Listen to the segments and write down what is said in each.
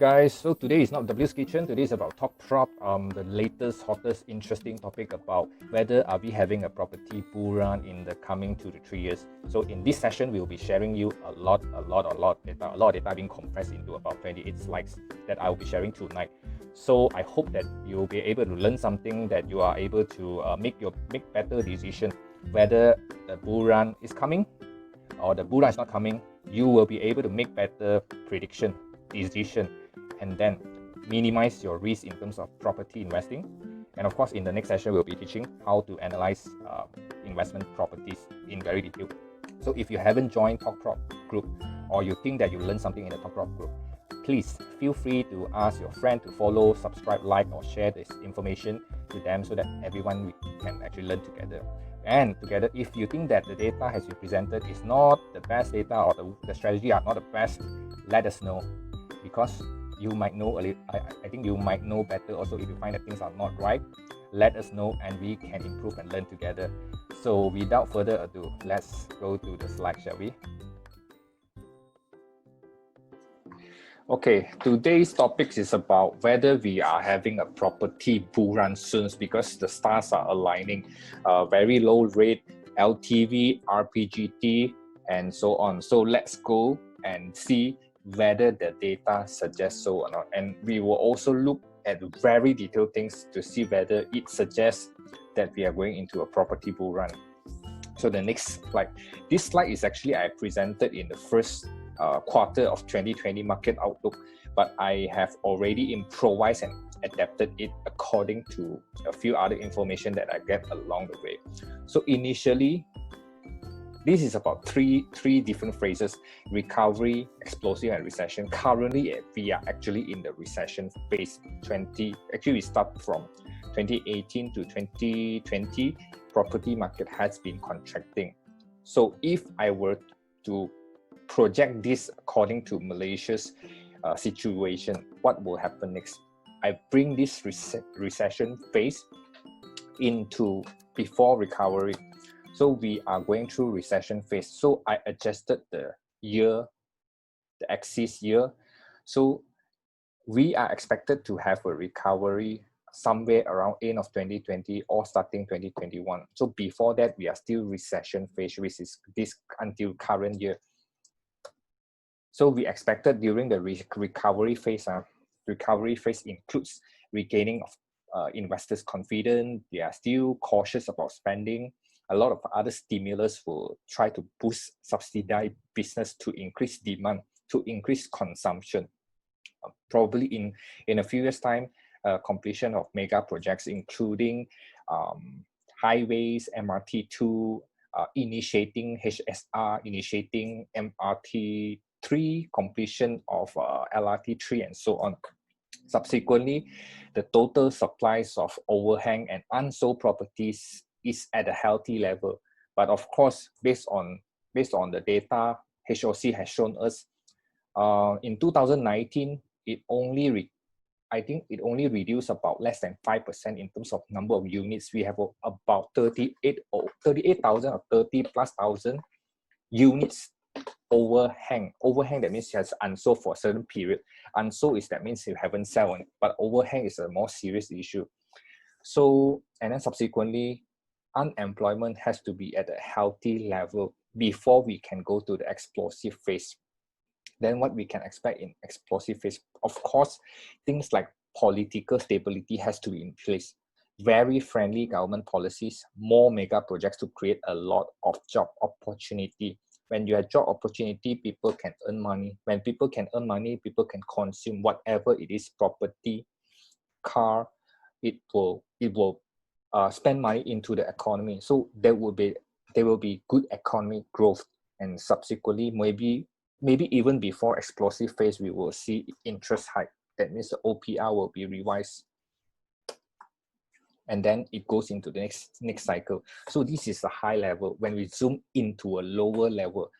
guys, so today is not W's Kitchen. Today is about Talk Prop, the latest, hottest, interesting topic about whether are we having a property bull run in the coming 2 to 3 years. So in this session, we'll be sharing you a lot of data being compressed into about 28 slides that I will be sharing tonight. So I hope that you'll be able to learn something, that you are able to make better decision whether the bull run is coming or the bull run is not coming. You will be able to make better prediction, decision, and then minimize your risk in terms of property investing. And of course, in the next session, we'll be teaching how to analyze investment properties in very detail. So if you haven't joined Talk Prop group, or you think that you learned something in the Talk Prop group, please feel free to ask your friend to follow, subscribe, like, or share this information to them so that everyone can actually learn together. And together, if you think that the data has been presented is not the best data, or the strategy are not the best, let us know, because you might know a little. I think you might know better also. If you find that things are not right, let us know and we can improve and learn together. So without further ado, let's go to the slide, shall we? Okay, today's topic is about whether we are having a property bull run soon, because the stars are aligning. Very low rate, LTV, RPGT, and so on. So let's go and see whether the data suggests so or not. And we will also look at very detailed things to see whether it suggests that we are going into a property bull run. So the next slide. This slide is actually I presented in the first quarter of 2020 market outlook, but I have already improvised and adapted it according to a few other information that I get along the way. So initially, this is about three different phrases: recovery, explosive, and recession. Currently, we are actually in the recession phase. Actually, we start from 2018 to 2020. Property market has been contracting. So if I were to project this according to Malaysia's situation, what will happen next? I bring this recession phase into before recovery. So we are going through recession phase. So I adjusted the year, the axis year. So we are expected to have a recovery somewhere around end of 2020 or starting 2021. So before that, we are still recession phase, which is this until current year. So we expected during the recovery phase includes regaining of investors' confidence. They are still cautious about spending. A lot of other stimulus will try to boost subsidized business to increase demand, to increase consumption. Probably in a few years' time, completion of mega projects, including highways, MRT2, initiating HSR, initiating MRT3, completion of LRT3, and so on. Subsequently, the total supplies of overhang and unsold properties is at a healthy level. But of course, based on the data HOC has shown us, in 2019, I think it only reduced about less than 5% in terms of number of units. We have about 38,000 or 30,000+ units overhang. Overhang, that means it has unsold for a certain period. Unsold is that means you haven't sold, but overhang is a more serious issue. So, and then subsequently, unemployment has to be at a healthy level before we can go to the explosive phase. Then what we can expect in explosive phase, of course, things like political stability has to be in place. Very friendly government policies, more mega projects to create a lot of job opportunity. When you have job opportunity, people can earn money. When people can earn money, people can consume whatever it is, property, car. It will spend money into the economy. So there will be good economic growth, and subsequently maybe even before explosive phase, we will see interest hike. That means the OPR will be revised, and then it goes into the next cycle. So this is a high level. When we zoom into a lower level,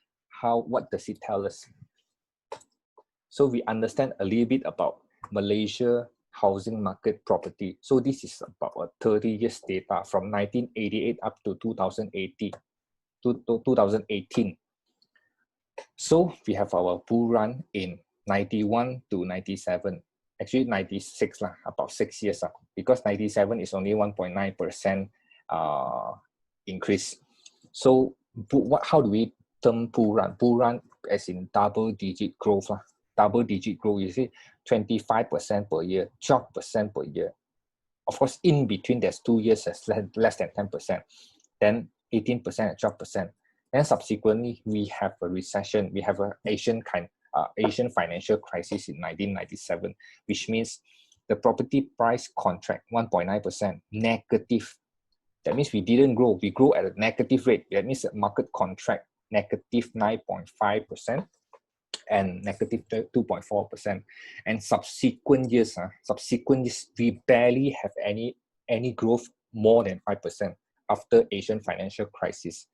what does it tell us? So we understand a little bit about Malaysia housing market property. So this is about a 30 years data from 1988 up to 2018. So we have our bull run in 91 to 97, actually 96 lah, about 6 years because 97 is only 1.9% increase. So how do we term bull run? Bull run as in double-digit growth lah. Double-digit growth, you see 25% per year, 12% per year. Of course, in between there's 2 years as less than 10%, then 18% and 12%. Then subsequently, we have a recession. We have an Asian financial crisis in 1997, which means the property price contract 1.9% negative. That means we didn't grow. We grew at a negative rate. That means the market contract negative 9.5% and negative 2.4%. And subsequent years, we barely have any growth more than 5% after Asian financial crisis.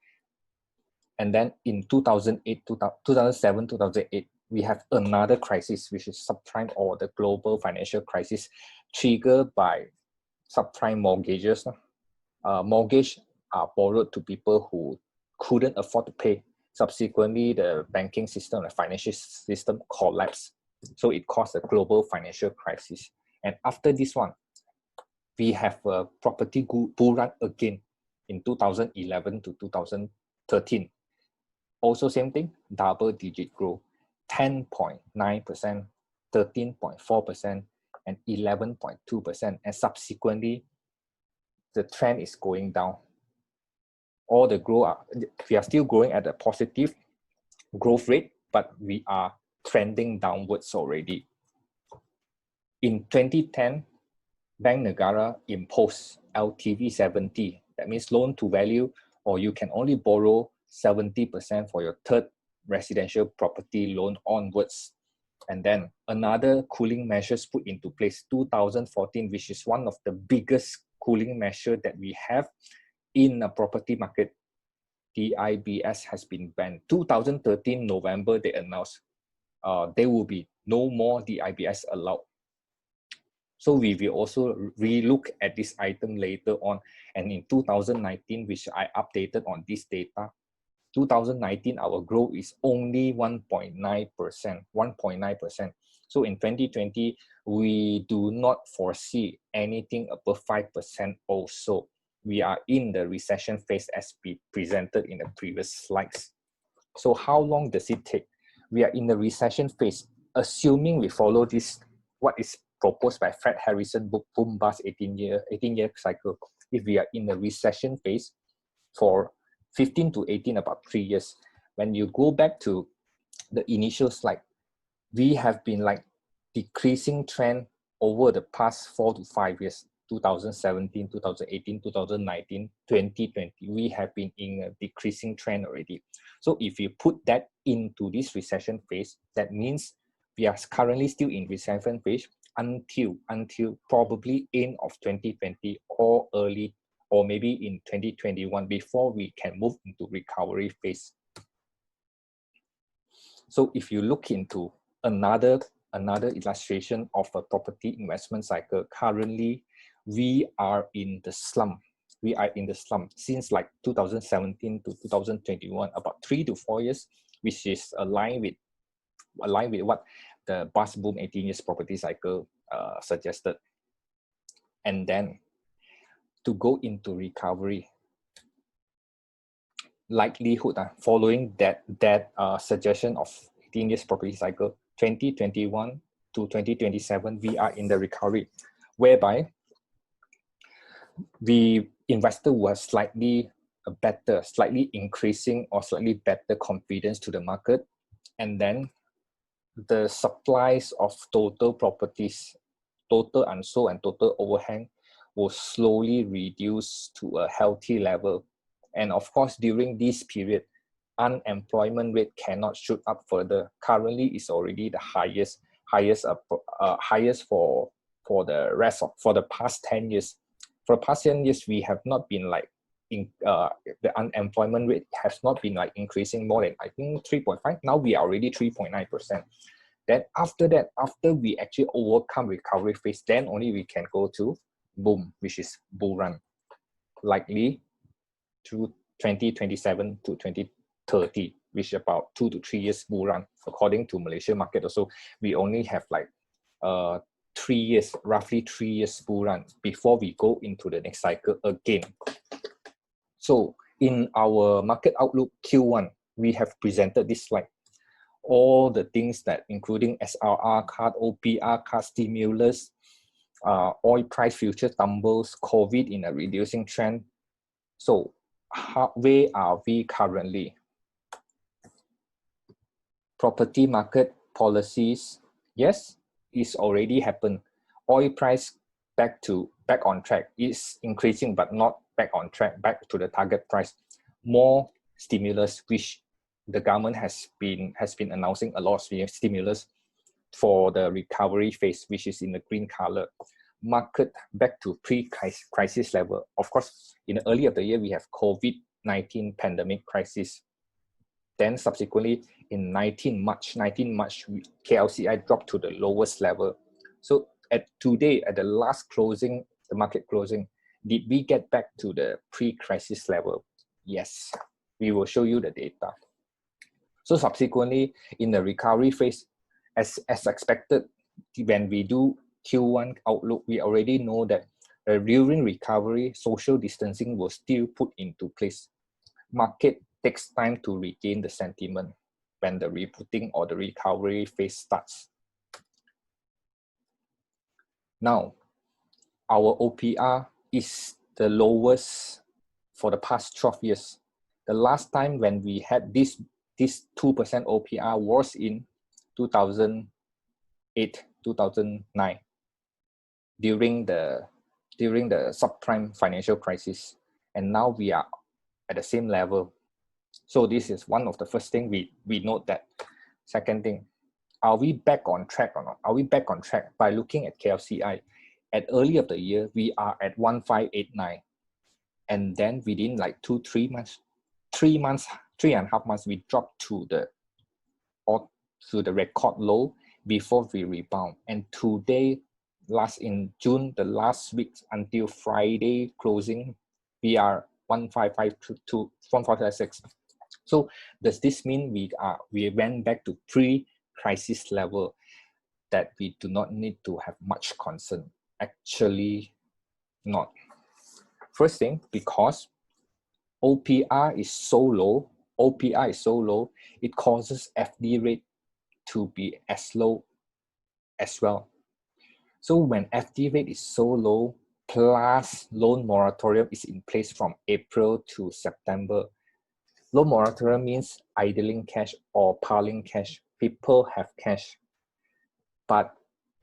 And then in 2007, 2008, we have another crisis, which is subprime or the global financial crisis triggered by subprime mortgages. Mortgage are borrowed to people who couldn't afford to pay. Subsequently, the banking system, the financial system collapsed. So it caused a global financial crisis. And after this one, we have a property bull run again in 2011 to 2013. Also same thing, double-digit growth, 10.9%, 13.4%, and 11.2%. And subsequently, the trend is going down. All the growth, we are still growing at a positive growth rate, but we are trending downwards already. In 2010, Bank Negara imposed LTV 70. That means loan to value, or you can only borrow 70% for your third residential property loan onwards. And then another cooling measures put into place, 2014, which is one of the biggest cooling measure that we have in a property market. DIBS has been banned. 2013 November, they announced there will be no more DIBS allowed. So we will also relook at this item later on. And in 2019, which I updated on this data, 2019, our growth is only 1.9%, 1.9%. So in 2020, we do not foresee anything above 5% also. We are in the recession phase as we presented in the previous slides. So how long does it take? We are in the recession phase, assuming we follow this, what is proposed by Fred Harrison book, Boom Bust 18-year cycle. If we are in the recession phase for 15 to 18, about 3 years. When you go back to the initial slide, we have been like decreasing trend over the past 4 to 5 years, 2017, 2018, 2019, 2020. We have been in a decreasing trend already. So if you put that into this recession phase, that means we are currently still in recession phase until probably end of 2020 or early or maybe in 2021 before we can move into recovery phase. So if you look into another illustration of a property investment cycle, currently we are in the slump. We are in the slump since like 2017 to 2021, about 3 to 4 years, which is aligned with what the bust boom 18 years property cycle suggested. And then to go into recovery, likelihood following that suggestion of 18 years property cycle, 2021 to 2027, we are in the recovery, whereby the investor was slightly increasing or slightly better confidence to the market, and then the supplies of total properties, total unsold and total overhang, will slowly reduce to a healthy level. And of course, during this period, unemployment rate cannot shoot up further. Currently, it's already the highest for the past 10 years. For the past 10 years, we have not been like the unemployment rate has not been like increasing more than, I think, 3.5. Now we are already 3.9%. Then after that, after we actually overcome recovery phase, then only we can go to boom, which is bull run, likely through 2027 to 2030, which is about 2 to 3 years bull run. According to Malaysia market also, we only have like 3 years, roughly 3 years bull run before we go into the next cycle again. So in our market outlook Q1, we have presented this slide. All the things that including SRR card, OPR card, stimulus, oil price future tumbles, COVID in a reducing trend. So where are we currently? Property market policies, yes, it's already happened. Oil price back on track. It's increasing but not back on track, back to the target price. More stimulus, which the government has been announcing a lot of stimulus for the recovery phase, which is in the green color. Market back to pre-crisis level. Of course, in the early of the year, we have COVID-19 pandemic crisis. Then subsequently, in 19 March, KLCI dropped to the lowest level. So at today, at the last closing, the market closing, did we get back to the pre-crisis level? Yes, we will show you the data. So subsequently, in the recovery phase, as expected, when we do Q1 outlook, we already know that during recovery, social distancing will still put into place. Market takes time to regain the sentiment when the rebooting or the recovery phase starts. Now, our OPR is the lowest for the past 12 years. The last time when we had this 2% OPR was in 2008, 2009, during the subprime financial crisis. And now we are at the same level. So this is one of the first thing we note that. Second thing, are we back on track or not? Are we back on track? By looking at KLCI, at early of the year, we are at 1589. And then within like 3 months, 3.5 months, we dropped to the record low before we rebound. And today, in June, the last week until Friday closing, we are 1552, 1556. So does this mean we went back to pre-crisis level that we do not need to have much concern? Actually, not. First thing, because OPR is so low, it causes FD rate to be as low as well. So when FD rate is so low, plus loan moratorium is in place from April to September. Loan moratorium means idling cash or piling cash. People have cash, but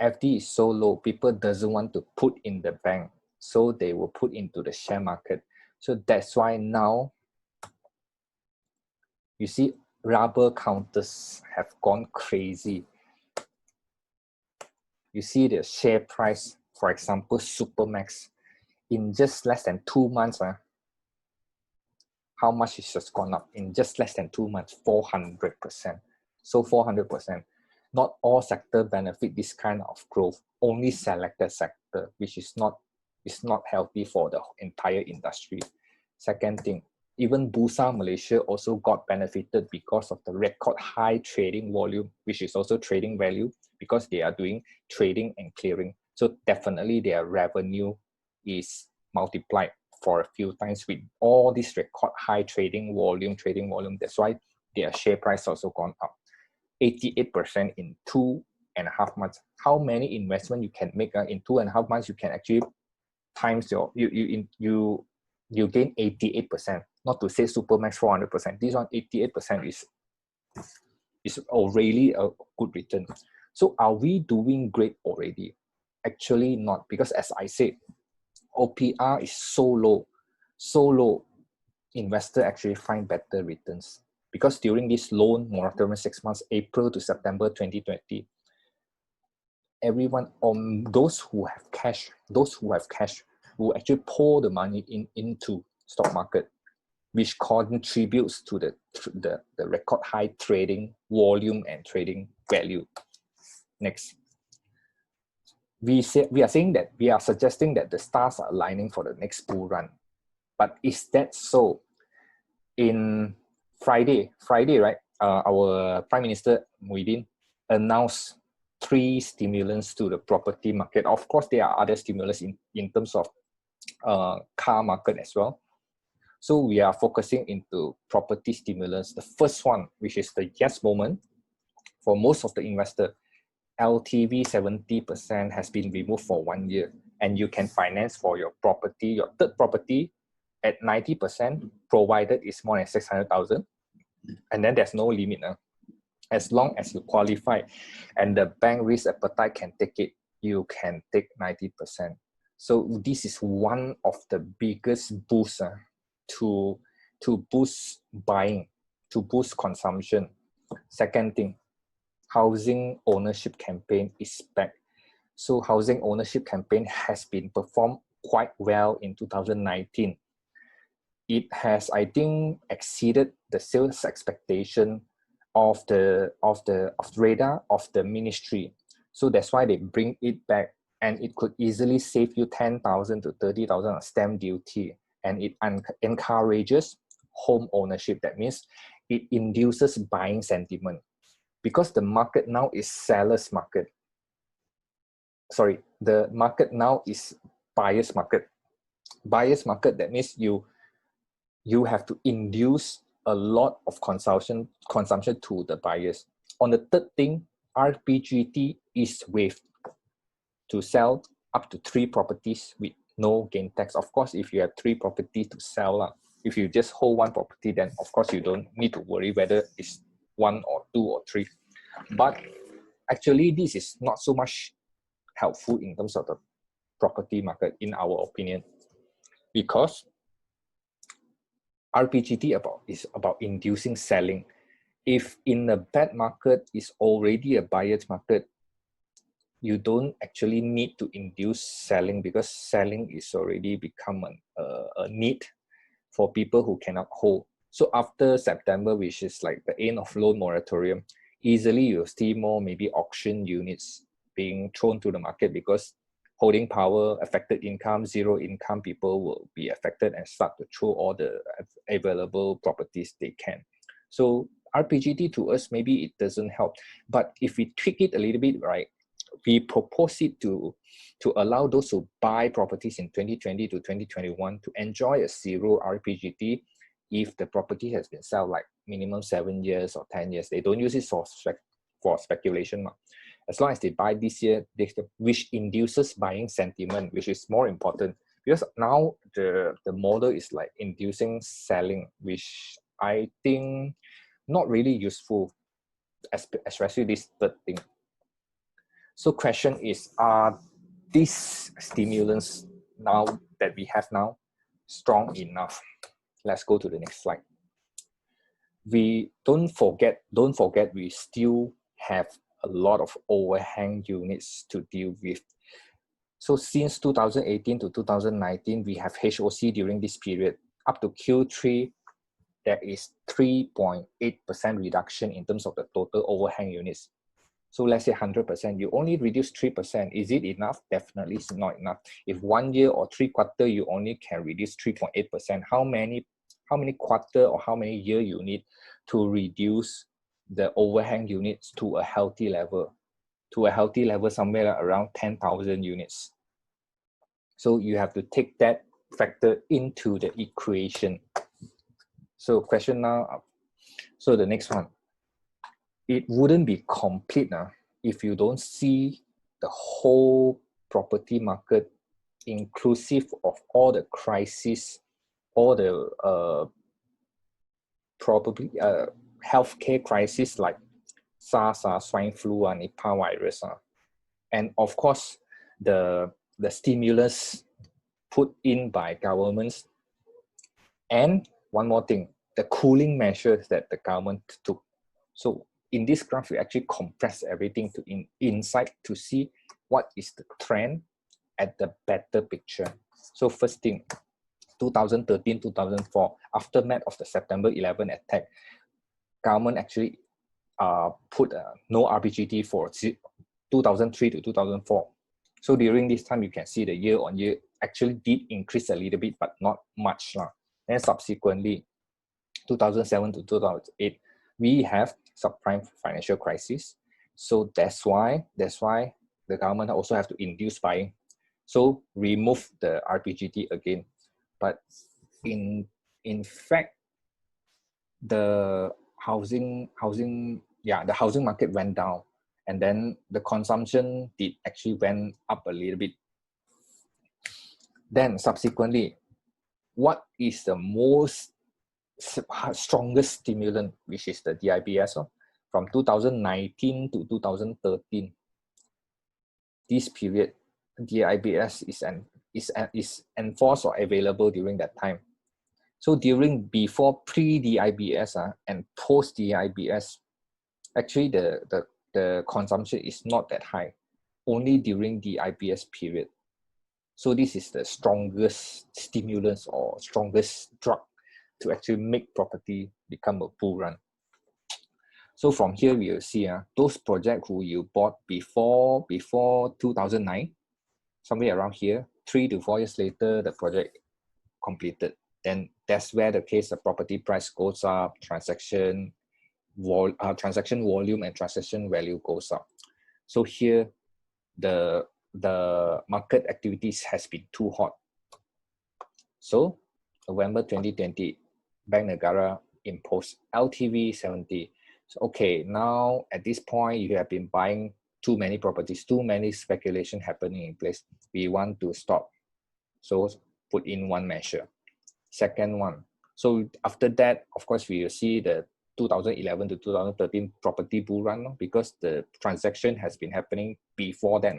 FD is so low, people doesn't want to put in the bank, so they will put into the share market. So that's why now, you see, rubber counters have gone crazy. You see the share price, for example, Supermax, in just less than 2 months, how much it has gone up in just less than 2 months? 400%. So 400%. Not all sector benefit this kind of growth. Only selected sector, which is not healthy for the entire industry. Second thing, even Bursa Malaysia also got benefited because of the record high trading volume, which is also trading value, because they are doing trading and clearing. So definitely their revenue is multiplied for a few times with all this record high trading volume. That's why their share price also gone up 88% in 2.5 months. How many investment you can make in 2.5 months? You can actually times you gain 88%. Not to say Supermax 400%. This one 88% is already a good return. So are we doing great already? Actually not, because as I said, OPR is so low, investor actually find better returns. Because during this loan moratorium 6 months, April to September 2020, everyone, those who have cash will actually pour the money into stock market, which contributes to the record high trading volume and trading value. Next. We are suggesting that the stars are aligning for the next bull run. But is that so? In Friday, right? our Prime Minister Muhyiddin announced 3 stimulants to the property market. Of course, there are other stimulus in terms of car market as well. So we are focusing into property stimulus. The first one, which is the yes moment, for most of the investor, LTV 70% has been removed for 1 year, and you can finance for your property, your third property, at 90%, provided it's more than 600,000, and then there's no limit. As long as you qualify and the bank risk appetite can take it, you can take 90%. So this is one of the biggest boosts to boost buying, to boost consumption. Second thing, housing ownership campaign is back. So housing ownership campaign has been performed quite well in 2019. It has, I think, exceeded the sales expectation of the radar of the ministry. So that's why they bring it back, and it could easily save you 10,000 to 30,000 of stamp duty, and it encourages home ownership. That means it induces buying sentiment, because the market now is seller's market. Sorry, the market now is buyer's market. Buyer's market, that means you have to induce a lot of consumption to the buyers. On the third thing, RPGT is waived to sell up to 3 properties with no gain tax. Of course, if you have 3 properties to sell, if you just hold 1 property, then of course you don't need to worry whether it's 1 or 2 or 3. But actually, this is not so much helpful in terms of the property market, in our opinion, because RPGT is about inducing selling. If in a bad market is already a buyer's market, you don't actually need to induce selling, because selling is already become a need for people who cannot hold. So after September, which is like the end of loan moratorium, easily you'll see more maybe auction units being thrown to the market, because holding power, affected income, zero income people will be affected and start to throw all the available properties they can. So RPGT to us, maybe it doesn't help. But if we tweak it a little bit, right, we propose it to allow those who buy properties in 2020 to 2021 to enjoy a 0 RPGT if the property has been sold like minimum 7 years or 10 years. They don't use it for speculation. As long as they buy this year, which induces buying sentiment, which is more important. Because now the model is like inducing selling, which I think not really useful, especially this third thing. So question is, are these stimulants now that we have now strong enough? Let's go to the next slide. We don't forget, we still have a lot of overhang units to deal with. So since 2018 to 2019, we have HOC during this period. Up to Q3, there is 3.8% reduction in terms of the total overhang units. So let's say 100%, you only reduce 3%. Is it enough? Definitely it's not enough. If 1 year or 3 quarters, you only can reduce 3.8%, how many quarter or how many year you need to reduce the overhang units to a healthy level? To a healthy level, somewhere around 10,000 units. So you have to take that factor into the equation. So question now, so the next one. It wouldn't be complete if you don't see the whole property market inclusive of all the crises, all the probably healthcare crisis like SARS, swine flu, Nipah virus, and of course the stimulus put in by governments, and one more thing, the cooling measures that the government took. So in this graph, we actually compress everything to inside to see what is the trend at the better picture. So first thing, 2013, 2004, aftermath of the September 11 attack, government actually put no RPGT for 2003 to 2004. So during this time, you can see the year on year actually did increase a little bit, but not much. Then subsequently, 2007 to 2008, we have subprime financial crisis. So that's why the government also have to induce buying. So remove the RPGT again. But in fact, the housing market went down, and then the consumption did actually went up a little bit. Then subsequently, what is the most strongest stimulant, which is the DIBS from 2019 to 2013. This period, DIBS is enforced or available during that time. So before pre-DIBS and post-DIBS, actually the consumption is not that high, only during the IBS period. So this is the strongest stimulus or strongest drug to actually make property become a bull run. So from here we will see those projects who you bought before 2009, somewhere around here, 3 to 4 years later, the project completed. Then that's where the case the property price goes up, transaction volume and transaction value goes up. So here, the market activities has been too hot. So November 2020, Bank Negara imposed LTV 70. So okay, now at this point you have been buying too many properties, too many speculation happening in place. We want to stop. So put in one measure. Second one. So after that, of course, we will see the 2011 to 2013 property bull run because the transaction has been happening before that.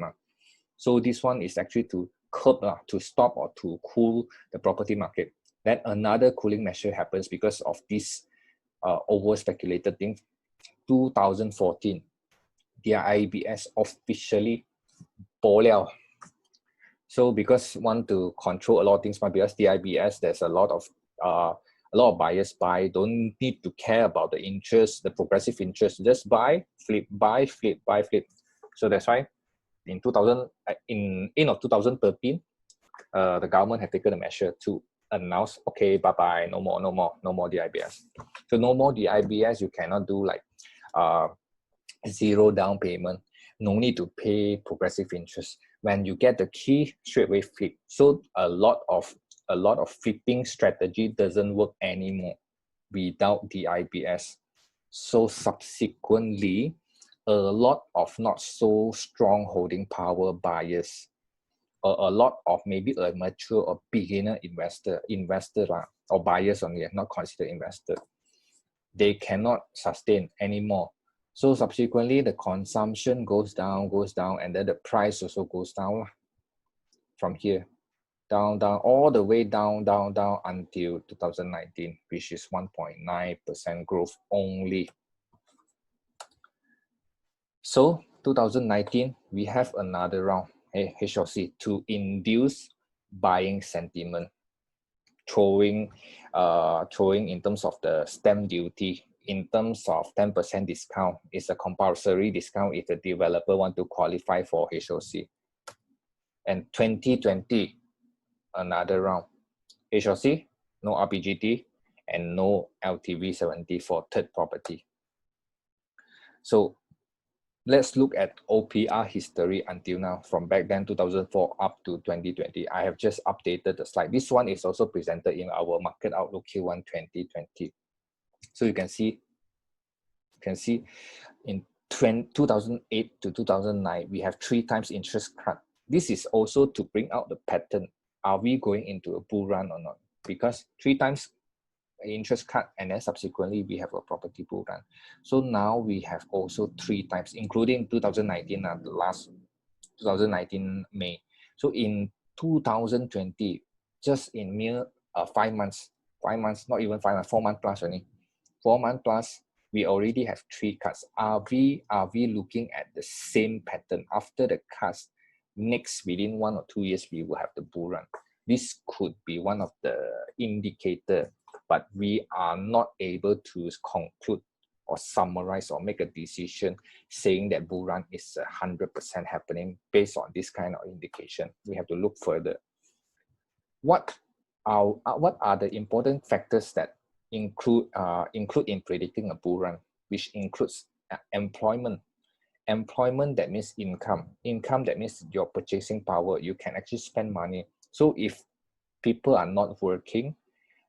So this one is actually to curb, to stop or to cool the property market. Then another cooling measure happens because of this over speculated thing. 2014, the IBS officially bo liao. So because want to control a lot of things, because the IBS, there's a lot of buyers buy, don't need to care about the interest, the progressive interest, just buy, flip, buy, flip, buy, flip. So that's why in end of 2013, the government had taken a measure to announce, okay, bye-bye, no more DIBS. So no more DIBS, you cannot do like zero down payment, no need to pay progressive interest. When you get the key, straight away flip. So a lot of flipping strategy doesn't work anymore without the IBS. So subsequently, a lot of not so strong holding power buyers, a lot of maybe a mature or beginner investor or buyers only, not considered investor, they cannot sustain anymore. So subsequently, the consumption goes down, and then the price also goes down from here, down, all the way down until 2019, which is 1.9% growth only. So 2019, we have another round, HLC, to induce buying sentiment, throwing in terms of the stamp duty, in terms of 10% discount. It's a compulsory discount if the developer want to qualify for HLC. And 2020, another round, HLC, no RPGT, and no LTV 70 for third property. So let's look at OPR history until now, from back then 2004 up to 2020. I have just updated the slide. This one is also presented in our Market Outlook Q1 2020. So you can see in 2008 to 2009, we have 3 times interest cut. This is also to bring out the pattern. Are we going into a bull run or not? Because 3 times interest cut, and then subsequently we have a property bull run. So now we have also 3 times, including 2019, the last 2019 May. So in 2020, just in mere 5 months, not even 5 months, 4 months plus only, 4 months plus, we already have 3 cuts. Are we looking at the same pattern after the cuts? Next, within 1 or 2 years, we will have the bull run. This could be one of the indicator, but we are not able to conclude or summarize or make a decision saying that bull run is 100% happening based on this kind of indication. We have to look further. What are the important factors that include in predicting a bull run, which includes employment. Employment, that means income. Income, that means your purchasing power. You can actually spend money. So if people are not working,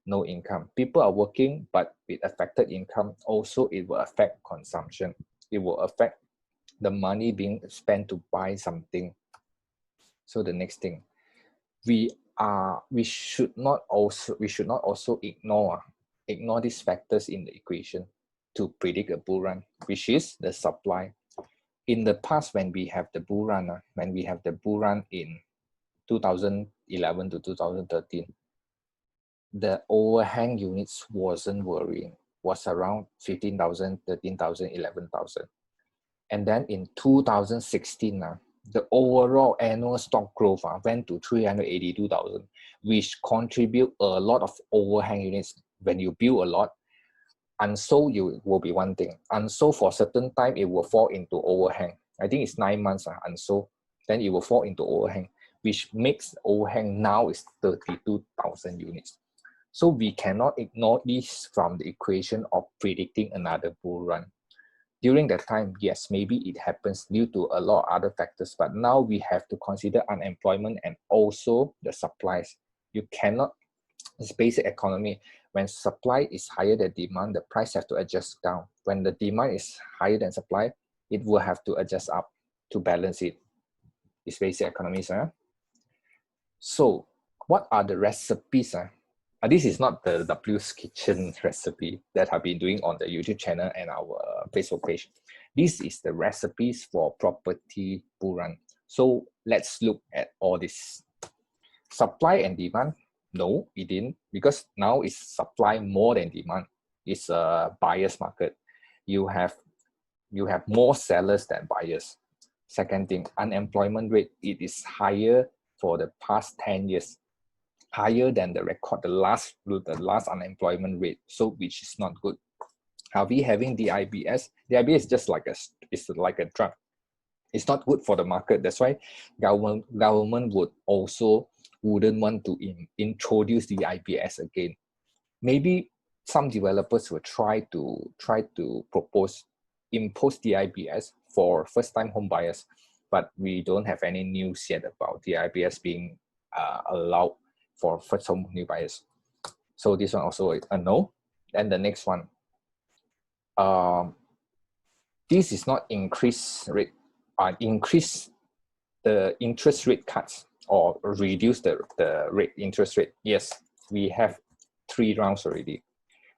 no income. People are working, but with affected income, also it will affect consumption. It will affect the money being spent to buy something. So the next thing, we should not also ignore these factors in the equation to predict a bull run, which is the supply. In the past, when we have the bull run in 2011 to 2013, the overhang units wasn't worrying, was around 15,000, 13,000, 11,000. And then in 2016, the overall annual stock growth went to 382,000, which contribute a lot of overhang units. When you build a lot, unsold you will be one thing. Unsold for a certain time, it will fall into overhang. I think it's 9 months unsold, then it will fall into overhang, which makes overhang now is 32,000 units. So we cannot ignore this from the equation of predicting another bull run. During that time, yes, maybe it happens due to a lot of other factors, but now we have to consider unemployment and also the supplies. You cannot, it's basic economy. When supply is higher than demand, the price have to adjust down. When the demand is higher than supply, it will have to adjust up to balance it. It's basic economies. So what are the recipes? This is not the W's Kitchen recipe that I've been doing on the YouTube channel and our Facebook page. This is the recipes for property bull run. So let's look at all this. Supply and demand. No, it didn't, because now it's supply more than demand. It's a buyer's market. You have more sellers than buyers. Second thing, unemployment rate, it is higher for the past 10 years, higher than the record, the last unemployment rate, so which is not good. Are we having the IBS? The IBS is just like a drug. It's not good for the market. That's why government wouldn't want to introduce the IBS again. Maybe some developers will try to impose the IBS for first-time home buyers, but we don't have any news yet about the IBS being allowed for first-home new buyers. So this one also a no. And the next one, this is not increase the interest rate cuts or reduce the interest rate. Yes, we have 3 rounds already.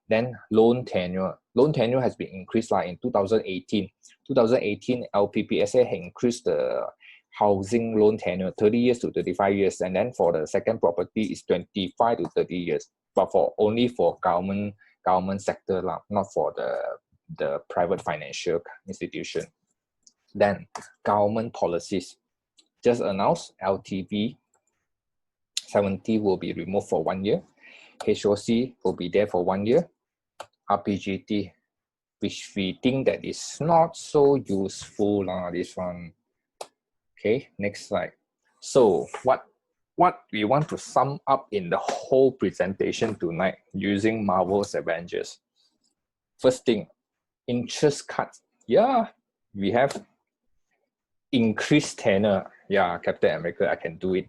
Then loan tenure. Loan tenure has been increased in 2018. 2018, LPPSA had increased the housing loan tenure 30 years to 35 years. And then for the second property is 25 to 30 years. But only for government sector, not for the private financial institution. Then government policies. Just announced LTV 70 will be removed for 1 year. HOC will be there for 1 year. RPGT, which we think that is not so useful, this one. Okay, next slide. So what we want to sum up in the whole presentation tonight using Marvel's Avengers. First thing, interest cuts. Yeah, we have increased tenor. Yeah, Captain America, I can do it.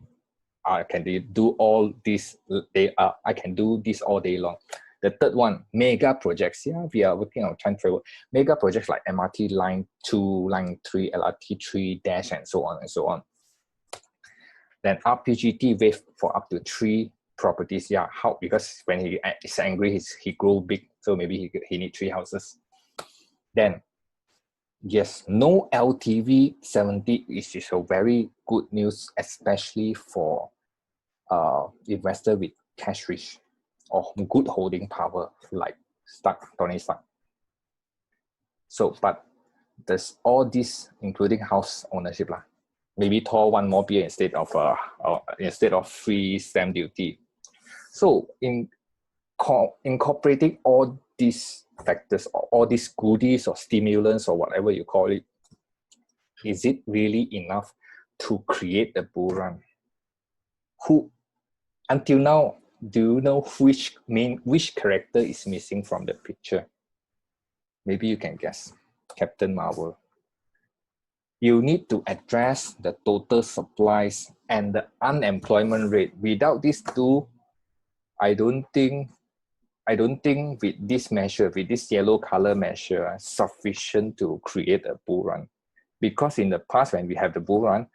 I can do all this. I can do this all day long. The third one, mega projects. Yeah, we are working on time travel. Mega projects like MRT Line 2, Line 3, LRT 3, Dash, and so on and so on. Then RPGT wave for up to 3 properties. Yeah, how? Because when he is angry, he grow big. So maybe he need 3 houses. Then, yes, no LTV 70 is a very good news, especially for investor with cash rich or good holding power like Tony Stark. So, but there's all this, including house ownership, maybe thaw 1 more beer instead of free stamp duty. So, incorporating all these factors, all these goodies or stimulants or whatever you call it, is it really enough to create a bull run? Until now, Do you know which character is missing from the picture? Maybe you can guess. Captain Marvel. You need to address the total supplies and the unemployment rate. Without these two, I don't think with this measure, with this yellow color measure, sufficient to create a bull run. Because in the past, when we have the bull run,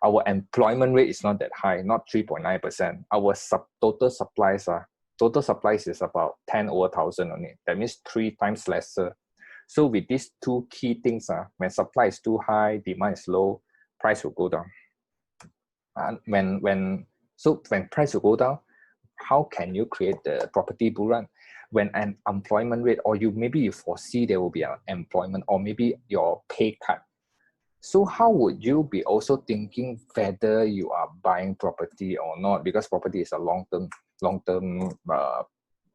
our employment rate is not that high, not 3.9%. Our total supplies is about 10 over 1,000 only. That means 3 times lesser. So with these two key things, when supply is too high, demand is low, price will go down. And when price will go down, how can you create the property bull run? When an employment rate, or maybe you foresee there will be an employment, or maybe your pay cut. So how would you be also thinking whether you are buying property or not? Because property is a long-term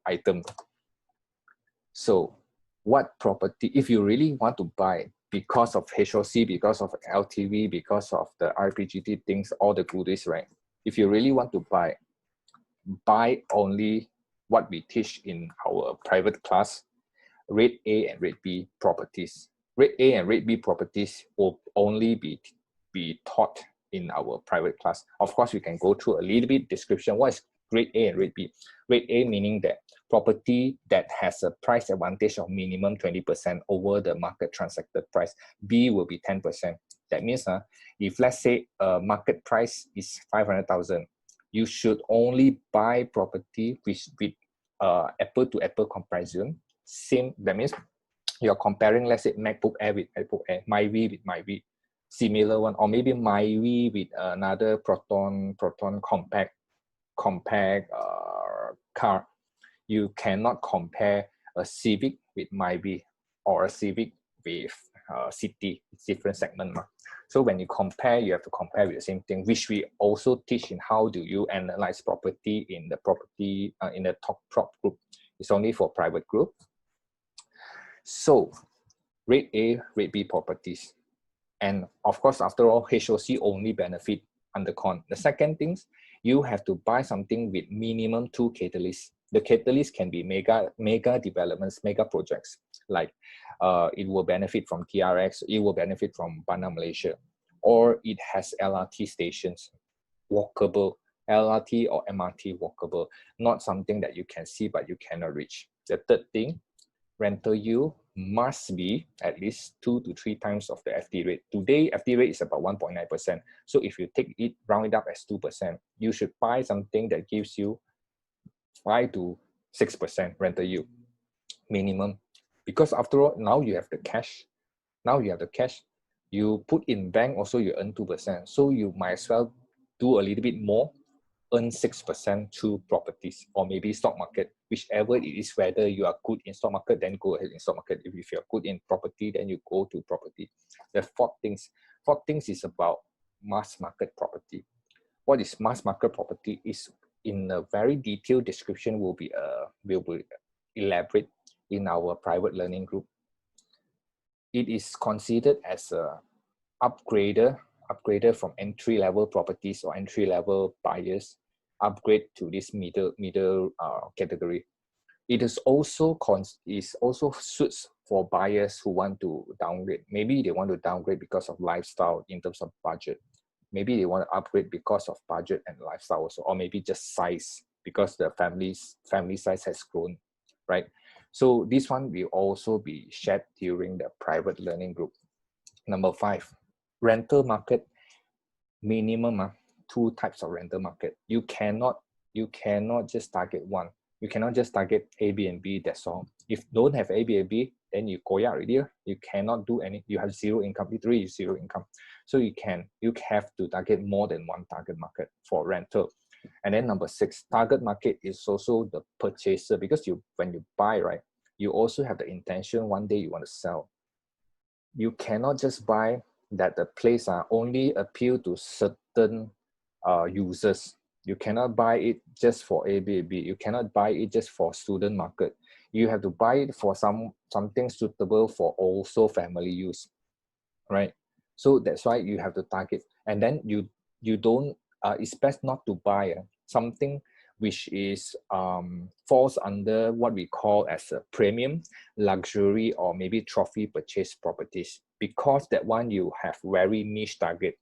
item. So what property, if you really want to buy because of HOC, because of LTV, because of the RPGT things, all the goodies, right? If you really want to buy only what we teach in our private class, Rate A and Rate B properties. Rate A and Rate B properties will only be taught in our private class. Of course, we can go through a little bit description. What is Rate A and Rate B? Rate A meaning that property that has a price advantage of minimum 20% over the market transacted price. B will be 10%. That means if let's say market price is 500,000, you should only buy property with apple to apple comparison. Same, that means you're comparing, let's say, MacBook Air with MacBook Air, Myvi with Myvi, similar one, or maybe Myvi with another Proton compact car. You cannot compare a Civic with Myvi or a Civic with City. It's different segment. So when you compare, you have to compare with the same thing, which we also teach in how do you analyze property in the in the top prop group. It's only for private group. So Rate A, Rate B properties. And of course, after all, HOC only benefit under con. The second thing, you have to buy something with minimum 2 catalysts. The catalyst can be mega developments, mega projects, like it will benefit from TRX, it will benefit from Bandar Malaysia, or it has LRT stations, walkable, LRT or MRT walkable, not something that you can see but you cannot reach. The third thing, rental yield must be at least 2 to 3 times of the FD rate. Today, FD rate is about 1.9%. So if you take it, round it up as 2%, you should buy something that gives you 5 to 6% rental yield minimum. Because after all, now you have the cash. You put in bank also, you earn 2%. So you might as well do a little bit more, earn 6% through properties or maybe stock market, whichever it is. Whether you are good in stock market, then go ahead in stock market. If you're good in property, then you go to property. The fourth things is about mass market property. What is mass market property is in a very detailed description will be elaborate in our private learning group. It is considered as a upgrader from entry-level properties or entry-level buyers, upgrade to this middle category. It is also suits for buyers who want to downgrade. Maybe they want to downgrade because of lifestyle in terms of budget. Maybe they want to upgrade because of budget and lifestyle also, or maybe just size because the family size has grown, right? So this one will also be shared during the private learning group. Number 5, rental market. Minimum 2 types of rental market. You cannot just target one. You cannot just target A, B, and B. That's all. If don't have A, B, and B, then you go out already. You cannot do any. You have zero income. Literally zero income. So you have to target more than one target market for rental. And then number 6, target market is also the purchaser, because when you buy, right, you also have the intention one day you want to sell. You cannot just buy that the place only appeal to certain users. You cannot buy it just for Airbnb. You cannot buy it just for student market. You have to buy it for something suitable for also family use, right? So that's why you have to target. And then you don't. It's best not to buy something which is falls under what we call as a premium, luxury, or maybe trophy purchase properties. Because that one you have very niche target.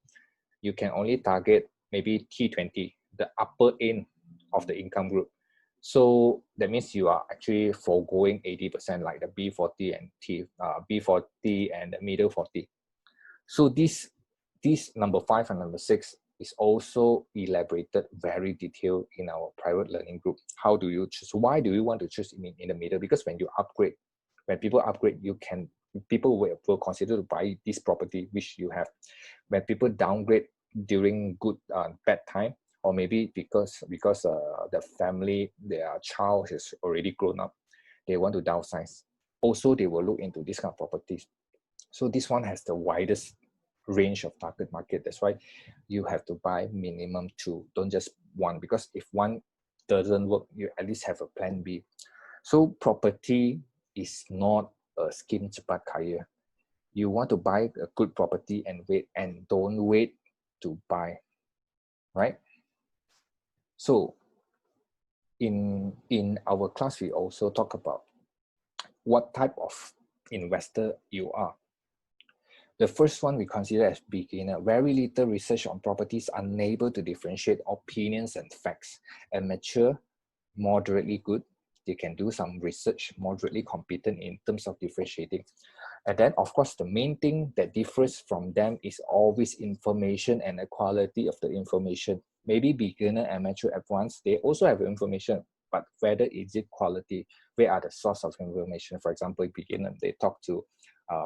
You can only target maybe T20, the upper end of the income group. So that means you are actually foregoing 80%, like the B40 and B40 and the middle 40. So this number 5 and number 6 is also elaborated very detailed in our private learning group. How do you choose? Why do you want to choose in the middle? Because when you upgrade, when people upgrade, people will consider to buy this property which you have. When people downgrade during bad time, or maybe because the family, their child is already grown up, they want to downsize. Also, they will look into this kind of properties. So this one has the widest range of target market. That's why you have to buy minimum 2, don't just 1, because if 1 doesn't work, you at least have a plan B. So property is not a scheme cepat kaya. You want to buy a good property and wait, and don't wait to buy, right? So in our class, we also talk about what type of investor you are. The first one we consider as beginner, very little research on properties, unable to differentiate opinions and facts. And mature, moderately good, they can do some research, moderately competent in terms of differentiating. And then, of course, the main thing that differs from them is always information and the quality of the information. Maybe beginner, amateur, advanced, they also have information, but whether is it quality, where are the source of information? For example, beginner, they talk to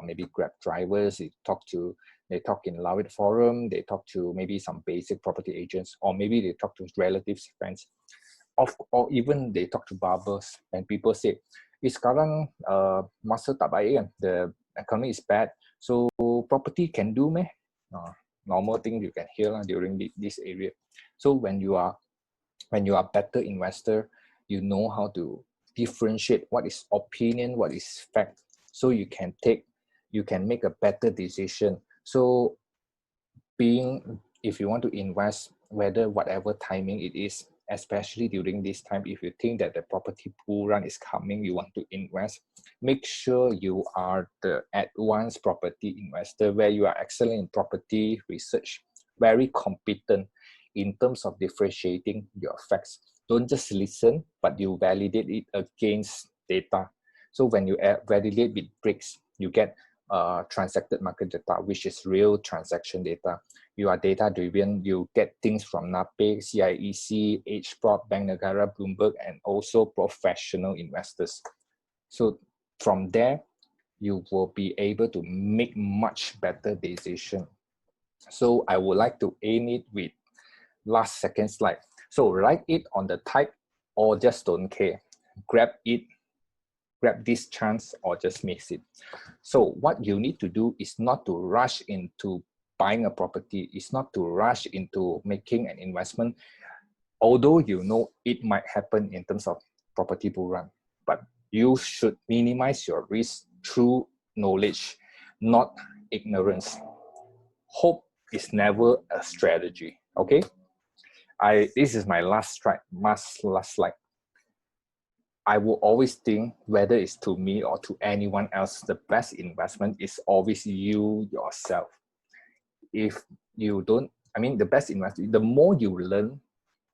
maybe Grab drivers, they talk in Lawit forum, they talk to maybe some basic property agents, or maybe they talk to relatives, friends, or even they talk to barbers. And people say, sekarang masa tak baik kan, the economy is bad, so property can do meh? Normal thing you can hear during this area. So when you are better investor, you know how to differentiate what is opinion, what is fact, so you can make a better decision. So if you want to invest, whatever timing it is, especially during this time, if you think that the property bull run is coming, you want to invest, make sure you are the advanced property investor, where you are excellent in property research, very competent in terms of differentiating your facts. Don't just listen, but you validate it against data. So when you validate with bricks, you get transacted market data, which is real transaction data. You are data driven, you get things from NAPE, CIEC, HPROP, Bank Negara, Bloomberg, and also professional investors. So from there, you will be able to make much better decision. So I would like to end it with last second slide. So write it on the type, or just don't care. Grab this chance or just miss it. So what you need to do is not to rush into buying a property, is not to rush into making an investment, although you know it might happen in terms of property bull run. But you should minimize your risk through knowledge, not ignorance. Hope is never a strategy. Okay, this is my last slide. I will always think, whether it's to me or to anyone else, the best investment is always you yourself. If you don't, the best investment, the more you learn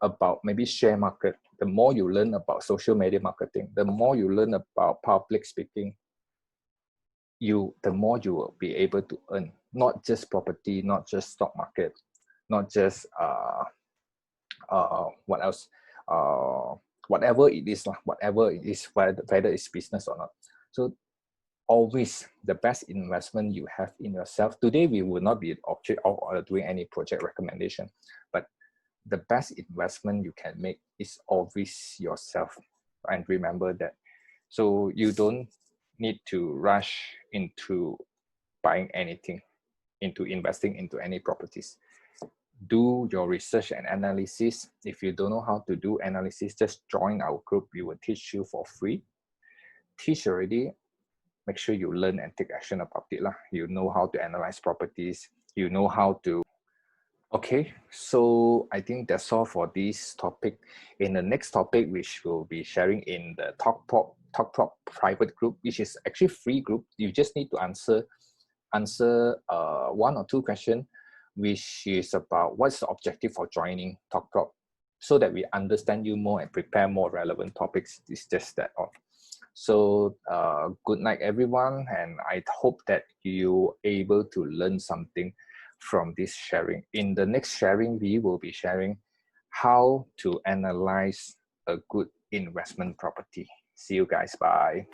about maybe share market, the more you learn about social media marketing, the more you learn about public speaking, the more you will be able to earn, not just property, not just stock market, not just what else, whatever it is, whether it's business or not. So always the best investment you have in yourself. Today we will not be object of doing any project recommendation, but the best investment you can make is always yourself. And remember that. So you don't need to rush into buying anything, into investing into any properties. Do your research and analysis. If you don't know how to do analysis, just join our group. We will teach you for free. Teach already, make sure you learn and take action about it. You know how to analyze properties. You know how to Okay, so I think that's all for this topic. In the next topic, which we'll be sharing in the TalkProp private group, which is actually free group. You just need to answer one or two questions, which is about what's the objective for joining TalkProp, so that we understand you more and prepare more relevant topics. It's just that all. So good night, everyone, and I hope that you able to learn something from this sharing. In the next sharing, we will be sharing how to analyze a good investment property. See you guys. Bye.